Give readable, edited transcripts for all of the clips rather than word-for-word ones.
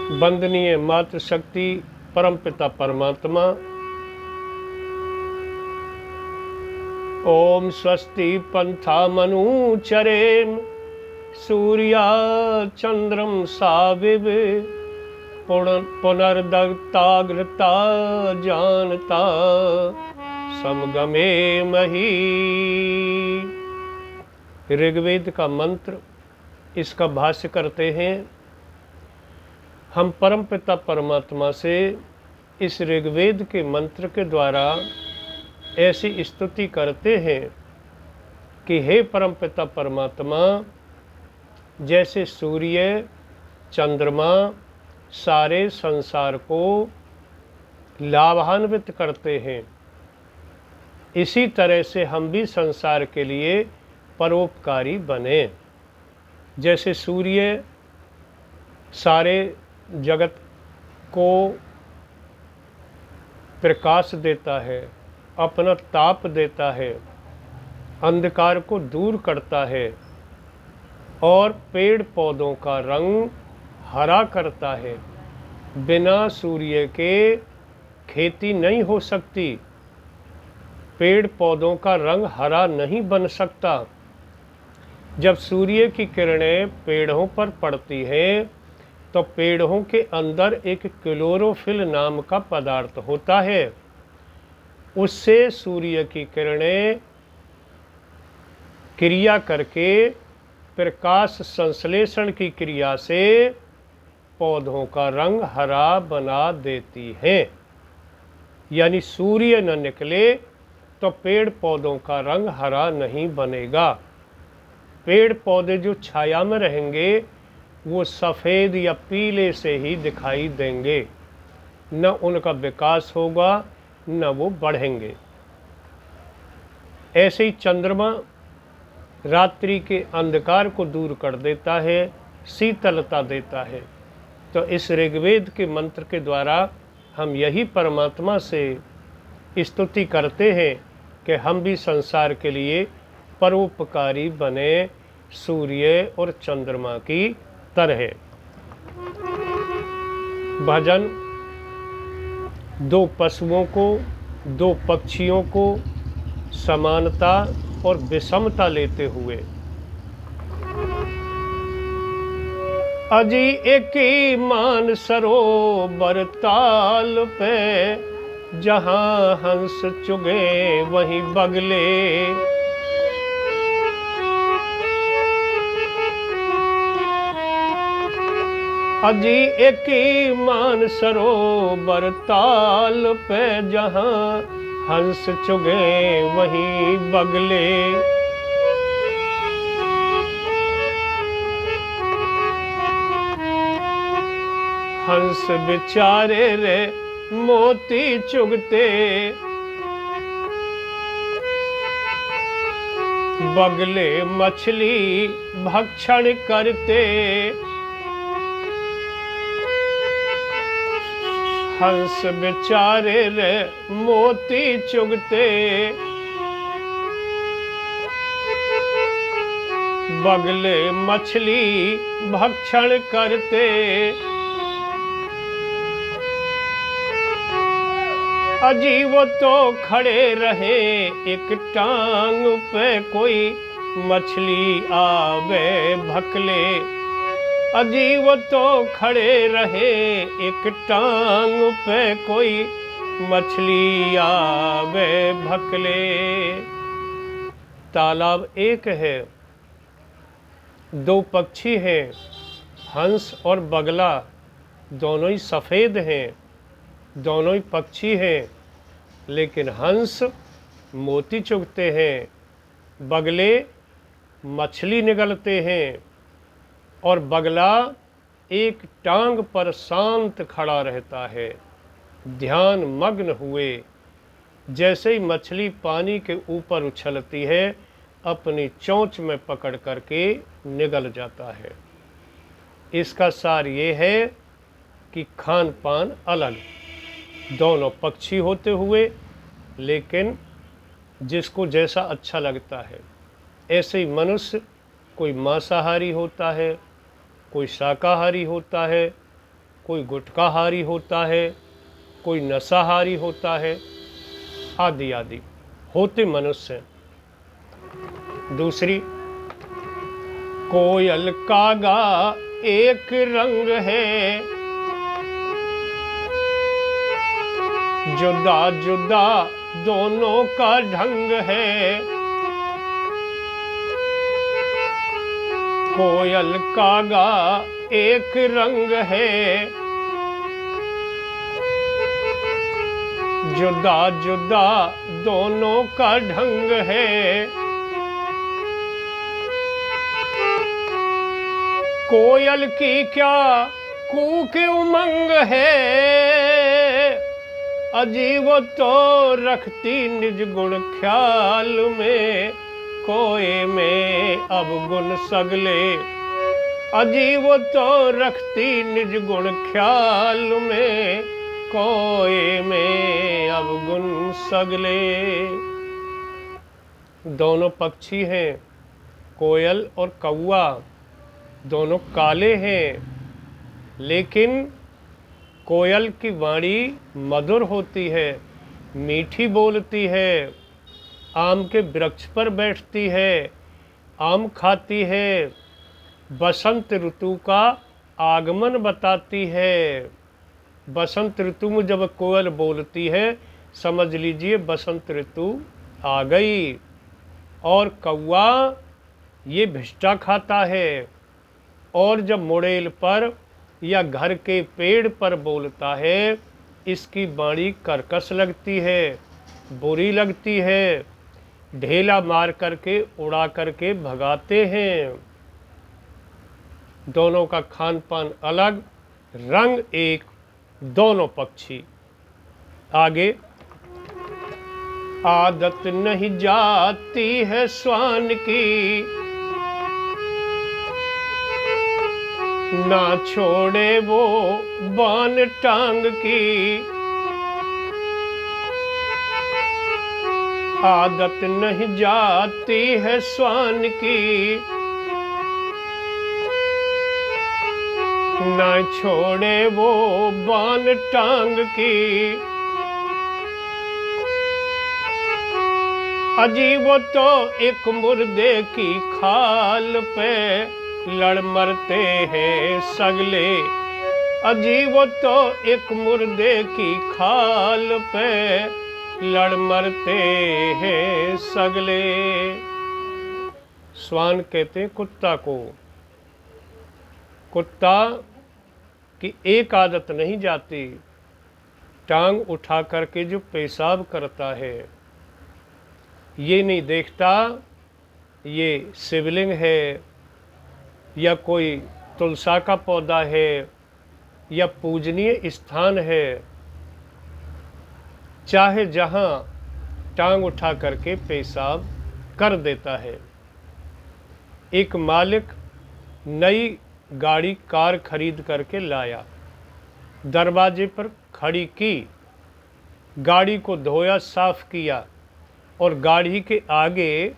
वंदनीय मातृशक्ति परमपिता परमात्मा। ओम स्वस्ति पंथामनुचरेम सूर्या चंद्रम साविव पुनर्दत्ताग्रता जानता समगमे मही। ऋग्वेद का मंत्र, इसका भाष्य करते हैं। हम परमपिता परमात्मा से इस ऋग्वेद के मंत्र के द्वारा ऐसी स्तुति करते हैं कि हे परमपिता परमात्मा, जैसे सूर्य चंद्रमा सारे संसार को लाभान्वित करते हैं, इसी तरह से हम भी संसार के लिए परोपकारी बने। जैसे सूर्य सारे जगत को प्रकाश देता है, अपना ताप देता है, अंधकार को दूर करता है और पेड़ पौधों का रंग हरा करता है। बिना सूर्य के खेती नहीं हो सकती, पेड़ पौधों का रंग हरा नहीं बन सकता। जब सूर्य की किरणें पेड़ों पर पड़ती हैं तो पेड़ों के अंदर एक क्लोरोफिल नाम का पदार्थ होता है। उससे सूर्य की किरणें क्रिया करके प्रकाश संश्लेषण की क्रिया से पौधों का रंग हरा बना देती हैं। यानी सूर्य न निकले तो पेड़ पौधों का रंग हरा नहीं बनेगा। पेड़ पौधे जो छाया में रहेंगे वो सफ़ेद या पीले से ही दिखाई देंगे, न उनका विकास होगा न वो बढ़ेंगे। ऐसे ही चंद्रमा रात्रि के अंधकार को दूर कर देता है, शीतलता देता है। तो इस ऋग्वेद के मंत्र के द्वारा हम यही परमात्मा से स्तुति करते हैं कि हम भी संसार के लिए परोपकारी बने, सूर्य और चंद्रमा की तरह। भजन दो पशुओं को, दो पक्षियों को समानता और विषमता लेते हुए। अजी एक ही मान सरोवर ताल पे, जहाँ हंस चुगे वहीं बगले। अजी एक ही मान सरोवर ताल पे, जहाँ हंस चुगे वहीं बगले। हंस बेचारे रे मोती चुगते, बगले मछली भक्षण करते। हंस बेचारे रे मोती चुगते, बगले मछली भक्षण करते। अजी वो तो खड़े रहे एक टांग पे, कोई मछली आवे भकले। अजी वो तो खड़े रहे एक टांग पे, कोई मछली आवे भकले। तालाब एक है, दो पक्षी हैं, हंस और बगला, दोनों ही सफ़ेद हैं, दोनों ही पक्षी हैं। लेकिन हंस मोती चुगते हैं, बगले मछली निगलते हैं और बगला एक टांग पर शांत खड़ा रहता है, ध्यान मग्न हुए। जैसे ही मछली पानी के ऊपर उछलती है, अपनी चोंच में पकड़ करके निगल जाता है। इसका सार ये है कि खान पान अलग, दोनों पक्षी होते हुए, लेकिन जिसको जैसा अच्छा लगता है। ऐसे ही मनुष्य, कोई मांसाहारी होता है, कोई शाकाहारी होता है, कोई गुटखाहारी होता है, कोई नशाहारी होता है, आदि आदि होते मनुष्य। दूसरी, कोयल कागा एक रंग है, जुदा जुदा दोनों का ढंग है। कोयल कागा एक रंग है, जुदा जुदा दोनों का ढंग है। कोयल की क्या कूक उमंग है, अजीब तो रखती निज गुण ख्याल में, कोए में अवगुण सगले। अजीब तो रखती निज गुण ख्याल में, कोए में अवगुण सगले। दोनों पक्षी हैं, कोयल और कौवा, दोनों काले हैं, लेकिन कोयल की वाणी मधुर होती है, मीठी बोलती है, आम के वृक्ष पर बैठती है, आम खाती है, बसंत ऋतु का आगमन बताती है। बसंत ऋतु में जब कोयल बोलती है, समझ लीजिए बसंत ऋतु आ गई। और कौवा ये भिष्टा खाता है, और जब मुड़ेल पर या घर के पेड़ पर बोलता है, इसकी वाणी कर्कश लगती है, बुरी लगती है, ढेला मार करके उड़ा करके भगाते हैं। दोनों का खान पान अलग, रंग एक, दोनों पक्षी। आगे, आदत नहीं जाती है श्वान की, ना छोड़े वो बान टांग की। आदत नहीं जाती है श्वान की, ना छोड़े वो बान टांग की। अजीब तो एक मुर्दे की खाल पे लड़ मरते हैं सगले। अजीब तो एक मुर्दे की खाल पे लड़ मरते हैं सगले। श्वान कहते हैं कुत्ता को। कुत्ता की एक आदत नहीं जाती, टांग उठा करके जो पेशाब करता है, ये नहीं देखता ये शिवलिंग है या कोई तुलसा का पौधा है या पूजनीय स्थान है। चाहे जहाँ टांग उठा करके पेशाब कर देता है। एक मालिक नई गाड़ी कार खरीद करके लाया, दरवाजे पर खड़ी की, गाड़ी को धोया, साफ किया, और गाड़ी के आगे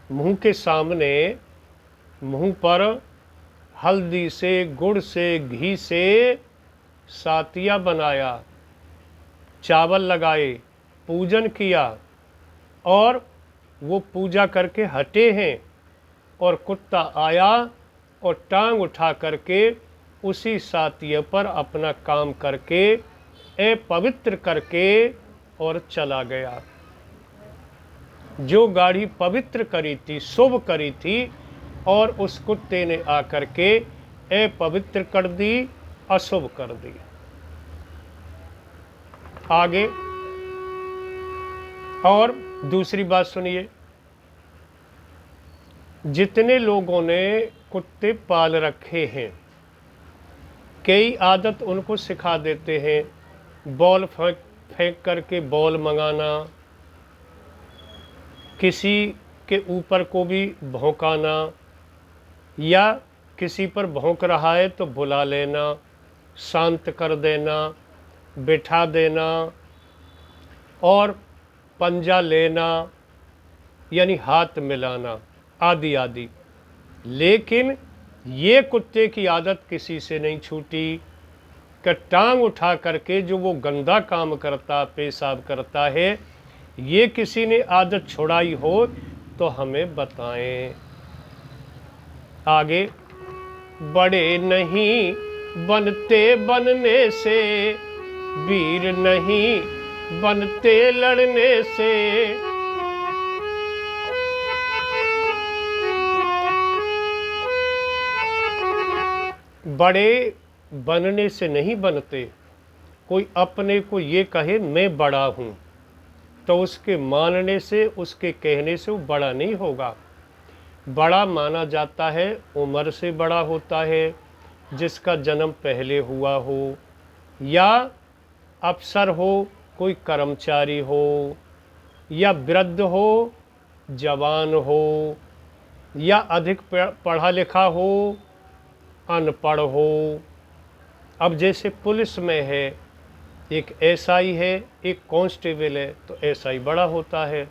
मुंह के सामने मुंह पर हल्दी से, गुड़ से, घी से सातिया बनाया, चावल लगाए, पूजन किया, और वो पूजा करके हटे हैं, और कुत्ता आया और टांग उठा करके उसी सातिया पर अपना काम करके अपवित्र करके और चला गया। जो गाड़ी पवित्र करी थी, शुभ करी थी, और उस कुत्ते ने आकर के अपवित्र कर दी, अशुभ कर दी। आगे और दूसरी बात सुनिए, जितने लोगों ने कुत्ते पाल रखे हैं, कई आदत उनको सिखा देते हैं। बॉल फेंक करके बॉल मंगाना, किसी के ऊपर को भी भौंकाना, या किसी पर भौंक रहा है तो बुला लेना, शांत कर देना, बिठा देना, और पंजा लेना यानी हाथ मिलाना, आदि आदि। लेकिन ये कुत्ते की आदत किसी से नहीं छूटी। कि टांग उठा करके जो वो गंदा काम करता, पेशाब करता है, ये किसी ने आदत छुड़ाई हो तो हमें बताएं। आगे, बड़े नहीं बनते बनने से, वीर नहीं बनते लड़ने से, बड़े बनने से नहीं बनते। कोई अपने को ये कहे मैं बड़ा हूँ, तो उसके मानने से, उसके कहने से वो बड़ा नहीं होगा। बड़ा माना जाता है उम्र से बड़ा होता है, जिसका जन्म पहले हुआ हो, या अफसर हो, कोई कर्मचारी हो, या वृद्ध हो, जवान हो, या अधिक पढ़ा लिखा हो, अनपढ़ हो। अब जैसे पुलिस में है, एक एसआई है, एक कांस्टेबल है, तो एसआई बड़ा होता है।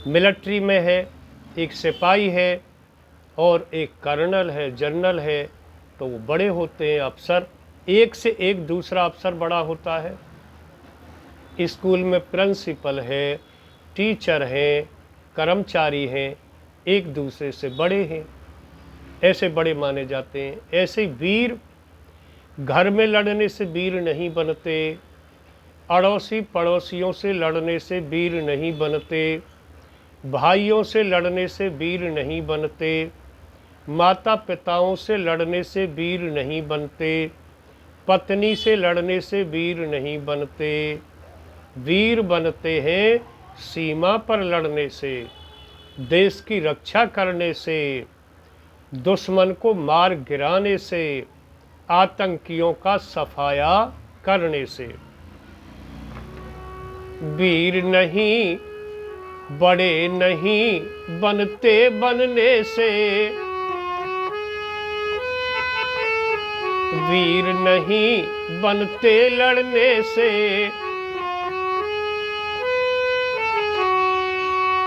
मिलिट्री में है, एक सिपाही है और एक कर्नल है, जनरल है, तो वो बड़े होते हैं अफसर। एक से एक दूसरा अफसर बड़ा होता है। स्कूल में प्रिंसिपल है, टीचर हैं, कर्मचारी हैं, एक दूसरे से बड़े हैं, ऐसे बड़े माने जाते हैं। ऐसे वीर घर में लड़ने से वीर नहीं बनते, अड़ोसी पड़ोसियों से लड़ने से वीर नहीं बनते, भाइयों से लड़ने से वीर नहीं बनते, माता पिताओं से लड़ने से वीर नहीं बनते, पत्नी से लड़ने से वीर नहीं बनते। वीर बनते हैं सीमा पर लड़ने से, देश की रक्षा करने से, दुश्मन को मार गिराने से, आतंकियों का सफाया करने से। वीर नहीं बड़े नहीं बनते बनने से, वीर नहीं बनते लड़ने से।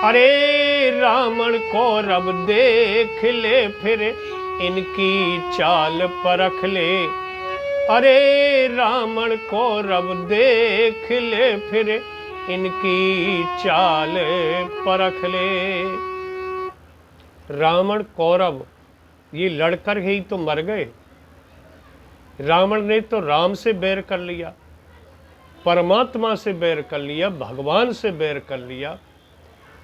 अरे रावण को रब देख ले, फिर इनकी चाल परख ले। अरे रावण को रब देख ले, फिर इनकी चाल परख ले। रावण कौरव ये लड़कर ही तो मर गए। रावण ने तो राम से बैर कर लिया, परमात्मा से बैर कर लिया, भगवान से बैर कर लिया।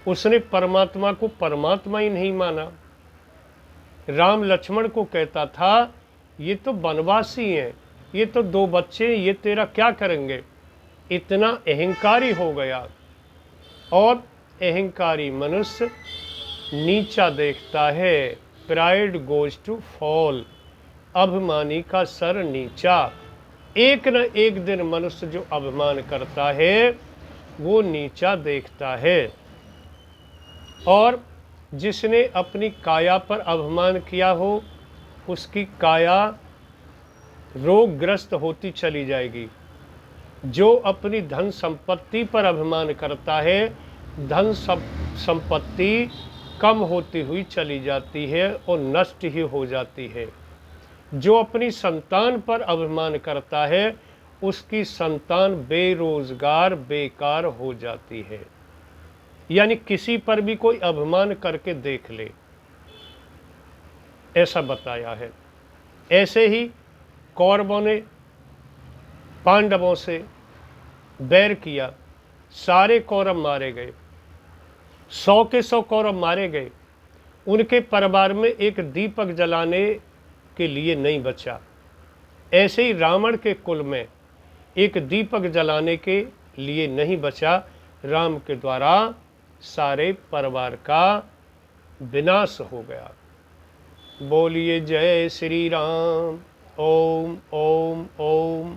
उसने परमात्मा को परमात्मा ही नहीं माना। राम लक्ष्मण को कहता था ये तो वनवासी हैं, ये तो 2 बच्चे, ये तेरा क्या करेंगे। इतना अहंकारी हो गया। और अहंकारी मनुष्य नीचा देखता है। प्राइड गोज टू फॉल, अभिमानी का सर नीचा। एक न एक दिन मनुष्य जो अभिमान करता है वो नीचा देखता है। और जिसने अपनी काया पर अभिमान किया हो उसकी काया रोगग्रस्त होती चली जाएगी। जो अपनी धन संपत्ति पर अभिमान करता है, धन संपत्ति कम होती हुई चली जाती है और नष्ट ही हो जाती है। जो अपनी संतान पर अभिमान करता है उसकी संतान बेरोजगार बेकार हो जाती है। यानी किसी पर भी कोई अभिमान करके देख ले, ऐसा बताया है। ऐसे ही कौरवों ने पांडवों से बैर किया, सारे कौरव मारे गए, 100 के 100 कौरव मारे गए। उनके परिवार में एक दीपक जलाने के लिए नहीं बचा। ऐसे ही रावण के कुल में एक दीपक जलाने के लिए नहीं बचा। राम के द्वारा सारे परिवार का विनाश हो गया। बोलिए जय श्री राम। ओम ओम ओम।